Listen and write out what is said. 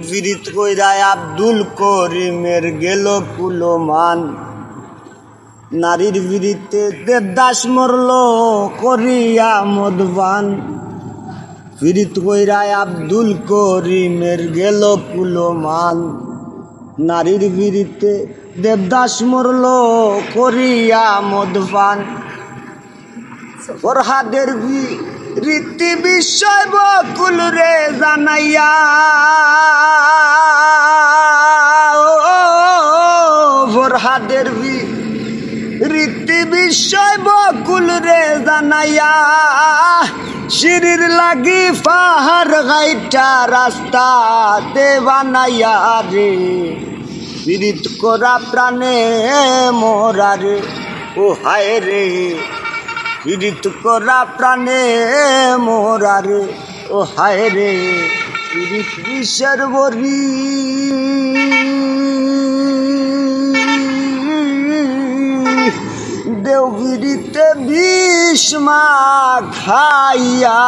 ফিরিত কইরায় আব্দুল করিমের গেল কুলমান। নারীর বিরিতে দেবদাস মরল করিয়া মদবান। ফিরিত কইরায় আব্দুল করিমের গেল কুলমান। নারীর বিরিতে দেবদাস মরল করিয়া মদবান। ফরহাদের রীতি বিষয় বকুল রে জানাইয়া, ফরহাদের রীতি বিষয় বকুল রে জানাইয়া, শিরির লাগি পাহাড় গাইটা রাস্তা দে বানাইয়া রে। পীড়িত করা প্রাণে মোরা রে, ও হায় রে। পীড়িত করা প্রাণে মোরা রে, ও হায় রে। পীড়িত বিষের বরি দেও বিড়িতে বিষ মাখাইয়া।